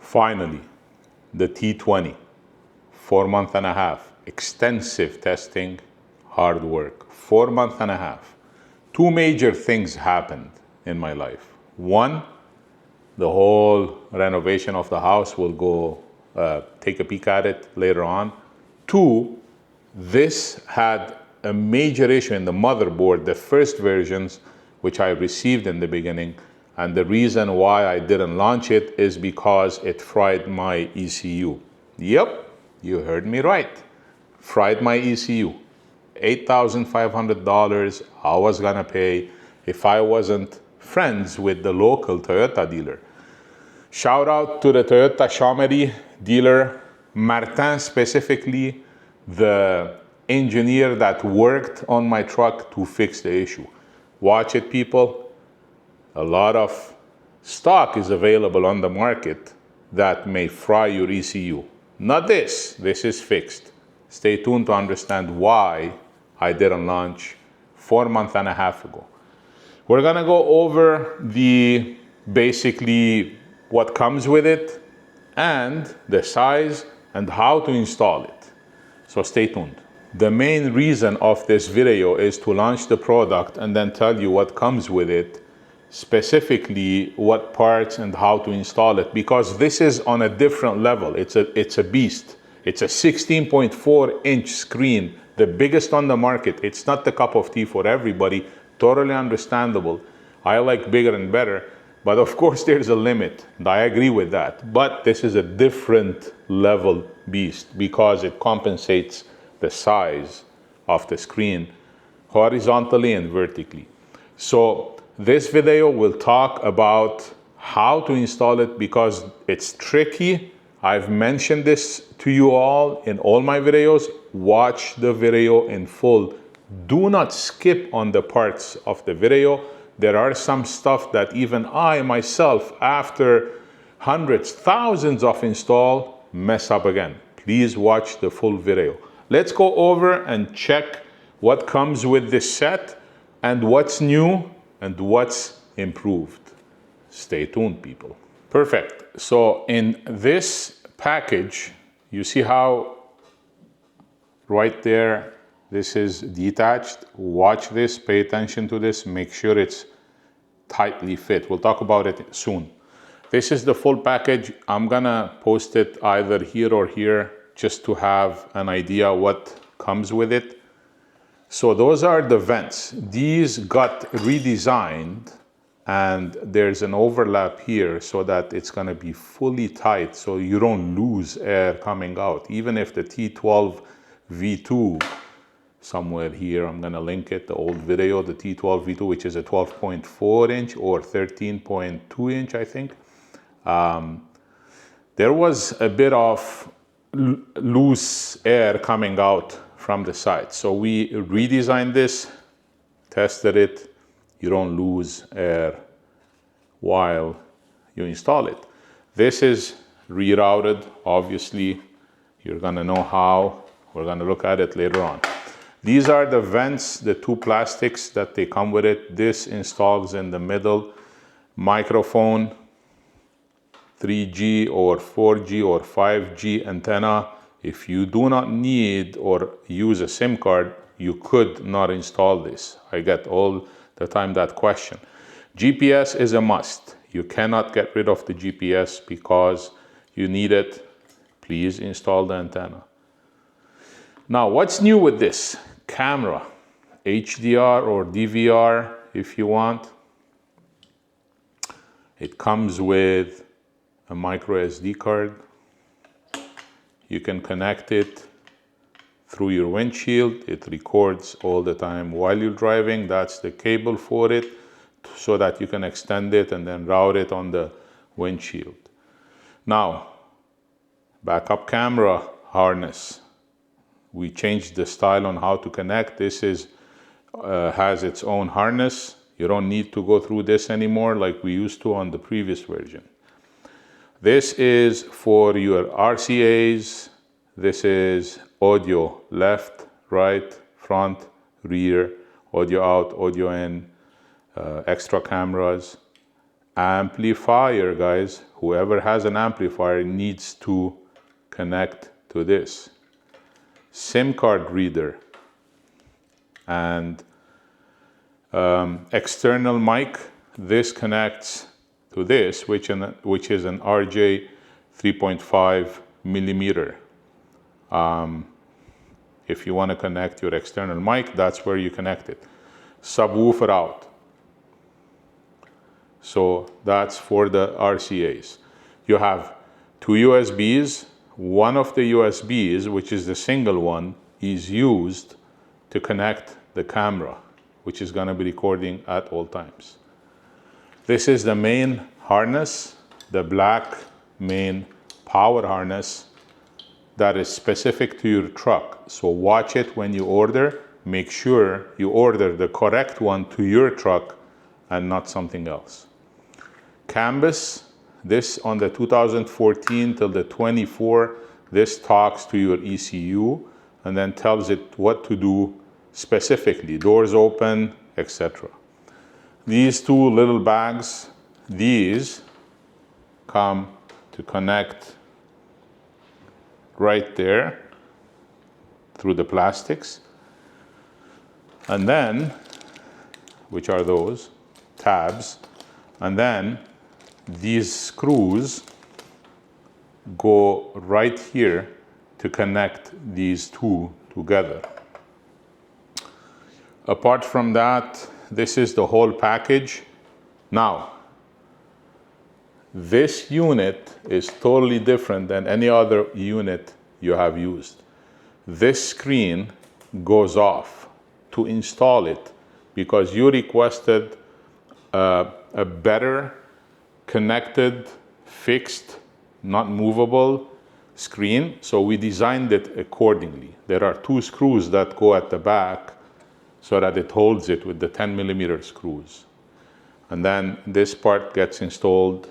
Finally, the T20, 4.5 months, extensive testing, hard work, 4.5 months. Two major things happened in my life. One, the whole renovation of the house, will go take a peek at it later on. Two, this had a major issue in the motherboard, the first versions, which I received in the beginning. And the reason why I didn't launch it is because it fried my ECU. Yep, you heard me right. Fried my ECU. $8,500 I was gonna pay if I wasn't friends with the local Toyota dealer. Shout out to the Toyota Chameri dealer, Martin specifically, the engineer that worked on my truck to fix the issue. Watch it, people. A lot of stock is available on the market that may fry your ECU. Not this. This is fixed. Stay tuned to understand why I didn't launch 4.5 months ago. We're gonna go over the basically what comes with it and the size and how to install it. So stay tuned. The main reason of this video is to launch the product and then tell you what comes with it, specifically what parts and how to install it, because this is on a different level. It's a beast. It's a 16.4-inch screen, the biggest on the market. It's not the cup of tea for everybody, totally understandable. I like bigger and better, but of course there's a limit. I agree with that. But this is a different level beast because it compensates the size of the screen horizontally and vertically. So this video will talk about how to install it because it's tricky. I've mentioned this to you all in all my videos. Watch the video in full. Do not skip on the parts of the video. There are some stuff that even I myself, after hundreds, thousands of install, mess up again. Please watch the full video. Let's go over and check what comes with this set and what's new and what's improved. Stay tuned, people. Perfect. So in this package, you see how right there, this is detached. Watch this, pay attention to this, make sure it's tightly fit. We'll talk about it soon. This is the full package. I'm gonna post it either here or here just to have an idea what comes with it. So those are the vents. These got redesigned and there's an overlap here so that it's gonna be fully tight so you don't lose air coming out. Even if the T12 V2, somewhere here, I'm gonna link it, the old video, the T12 V2, which is a 12.4-inch or 13.2-inch, I think. There was a bit of loose air coming out from the side. So we redesigned this, tested it. You don't lose air while you install it. This is rerouted, obviously. You're gonna know how. We're gonna look at it later on. These are the vents, the two plastics that they come with it. This installs in the middle. Microphone, 3G or 4G or 5G antenna. If you do not need or use a SIM card, you could not install this. I get all the time that question. GPS is a must. You cannot get rid of the GPS because you need it. Please install the antenna. Now, what's new with this? Camera, HDR or DVR if you want. It comes with a micro SD card. You can connect it through your windshield. It records all the time while you're driving. That's the cable for it, so that you can extend it and then route it on the windshield. Now, backup camera harness. We changed the style on how to connect. This is has its own harness. You don't need to go through this anymore like we used to on the previous version. This is for your RCAs. This is audio left, right, front, rear, audio out, audio in, extra cameras. amplifier, guys. Whoever has an amplifier needs to connect to this. SIM card reader and external mic. This connects to this, which is an RJ 3.5 millimeter. If you want to connect your external mic, that's where you connect it. Subwoofer out. So that's for the RCAs. You have two USBs. One of the USBs, which is the single one, is used to connect the camera, which is going to be recording at all times. This is the main harness, the black main power harness that is specific to your truck. So watch it when you order. Make sure you order the correct one to your truck and not something else. Canvas, this on the 2014 till the 24, this talks to your ECU and then tells it what to do specifically, doors open, etc. These two little bags, these come to connect right there through the plastics. And then, which are those tabs, and then these screws go right here to connect these two together. Apart from that, this is the whole package. Now, this unit is totally different than any other unit you have used. This screen goes off to install it because you requested a better connected, fixed, not movable screen. So we designed it accordingly. There are two screws that go at the back so that it holds it with the 10 millimeter screws. And then this part gets installed,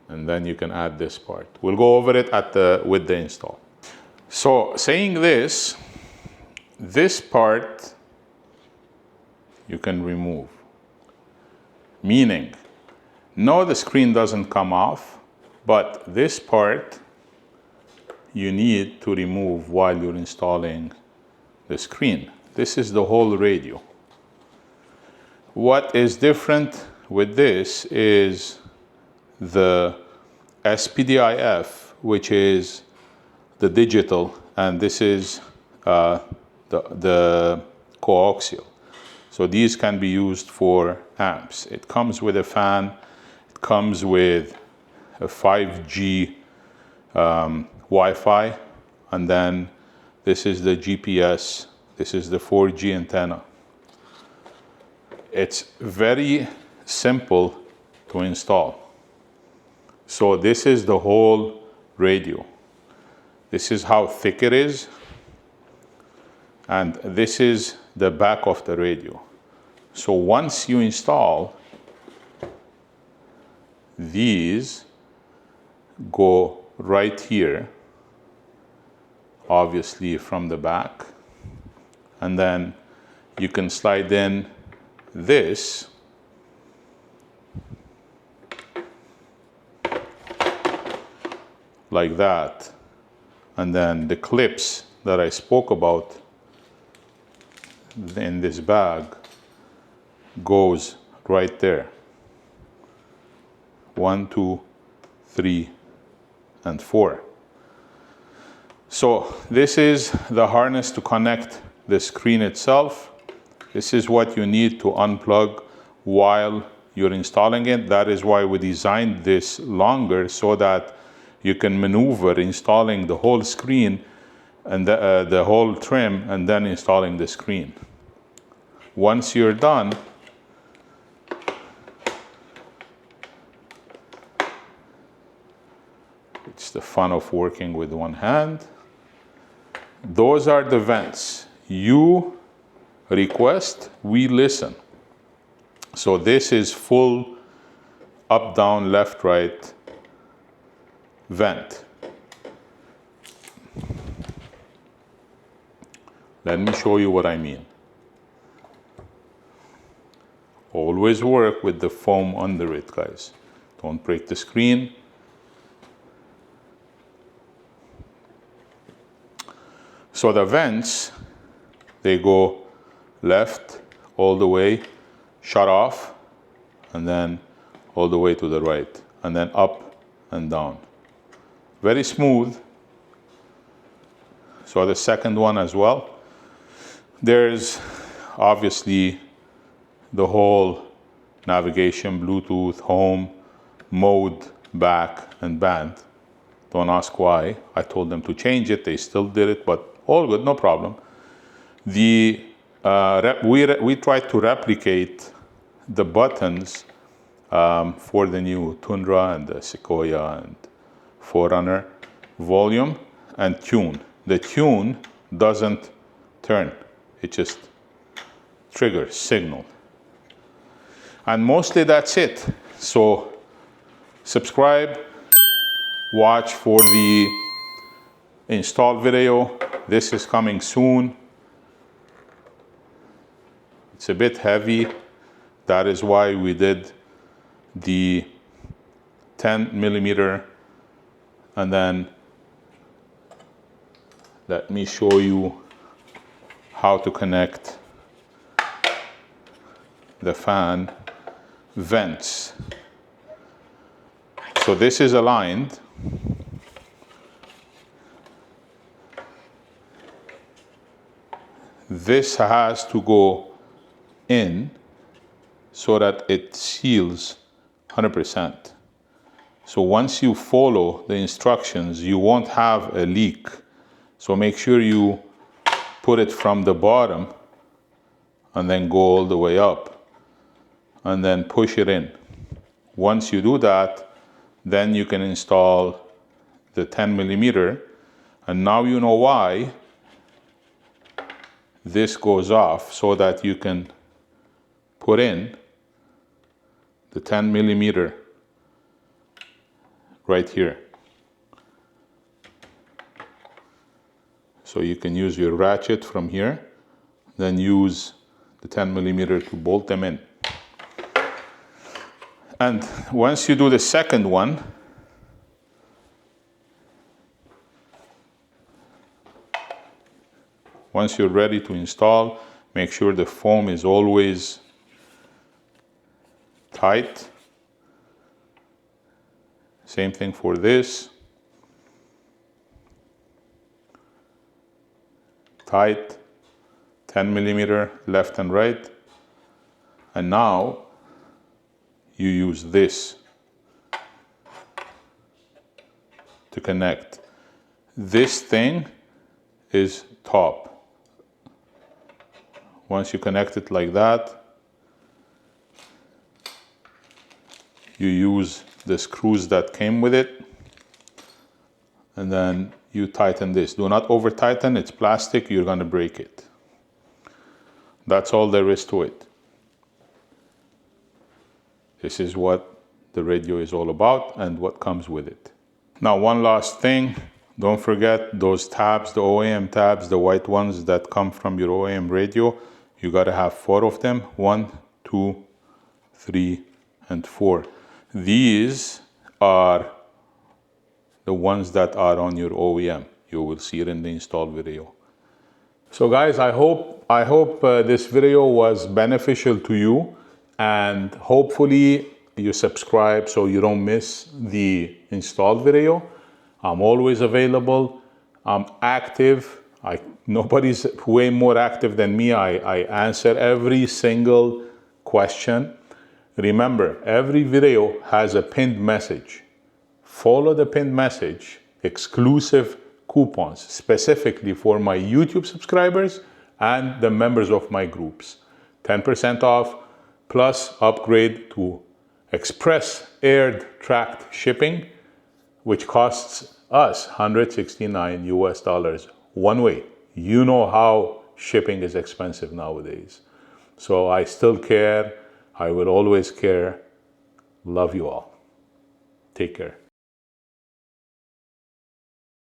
and then you can add this part. We'll go over it with the install. So saying this part you can remove. Meaning, no, the screen doesn't come off, but this part you need to remove while you're installing the screen. This is the whole radio. What is different with this is the SPDIF, which is the digital, and this is the coaxial. So these can be used for amps. It comes with a fan. It comes with a 5G Wi-Fi, and then this is the GPS. This is the 4G antenna. It's very simple to install. So this is the whole radio. This is how thick it is, and this is the back of the radio. So once you install, these go right here, obviously from the back, and then you can slide in this like that, and then the clips that I spoke about in this bag goes right there. 1, 2, 3, and 4. So this is the harness to connect the screen itself. This is what you need to unplug while you're installing it. That is why we designed this longer, so that you can maneuver installing the whole screen and the whole trim, and then installing the screen. Once you're done, it's the fun of working with one hand. Those are the vents. You request, we listen. So this is full up, down, left, right vent. Let me show you what I mean. Always always work with the foam under it, guys. Don't break the screen. So the vents, they go left all the way, shut off, and then all the way to the right, and then up and down. Very smooth. So the second one as well. There's obviously the whole navigation, Bluetooth, home, mode, back, and band. Don't ask why. I told them to change it. They still did it, but all good, no problem. We tried to replicate the buttons for the new Tundra and the Sequoia and 4Runner, volume and tune. The tune doesn't turn. It just triggers, signal. And mostly that's it. So subscribe, watch for the install video. This is coming soon. It's a bit heavy. That is why we did the 10mm. And then let me show you how to connect the fan vents. So this is aligned. This has to go in so that it seals 100%. So once you follow the instructions, you won't have a leak. So make sure you put it from the bottom and then go all the way up and then push it in. Once you do that, then you can install the 10mm, and now you know why this goes off, so that you can put in the 10mm right here. So you can use your ratchet from here, then use the 10mm to bolt them in. And once you do the second one, once you're ready to install, make sure the foam is always tight. Same thing for this. Tight, 10mm left and right. And now you use this to connect. This thing is top. Once you connect it like that, you use the screws that came with it, and then you tighten this. Do not over tighten, it's plastic, you're gonna break it. That's all there is to it. This is what the radio is all about and what comes with it. Now, one last thing, don't forget those tabs, the OEM tabs, the white ones that come from your OEM radio. You gotta have 4 of them, 1, 2, 3, and 4. These are the ones that are on your OEM. You will see it in the install video. So guys, I hope this video was beneficial to you, and hopefully you subscribe so you don't miss the install video. I'm always available. I'm active. Nobody's way more active than me. I answer every single question. Remember, every video has a pinned message. Follow the pinned message. Exclusive coupons specifically for my YouTube subscribers and the members of my groups. 10% off plus upgrade to express air tracked shipping, which costs us $169 US one way. You know how shipping is expensive nowadays. So I still care. I will always care. Love you all. Take care.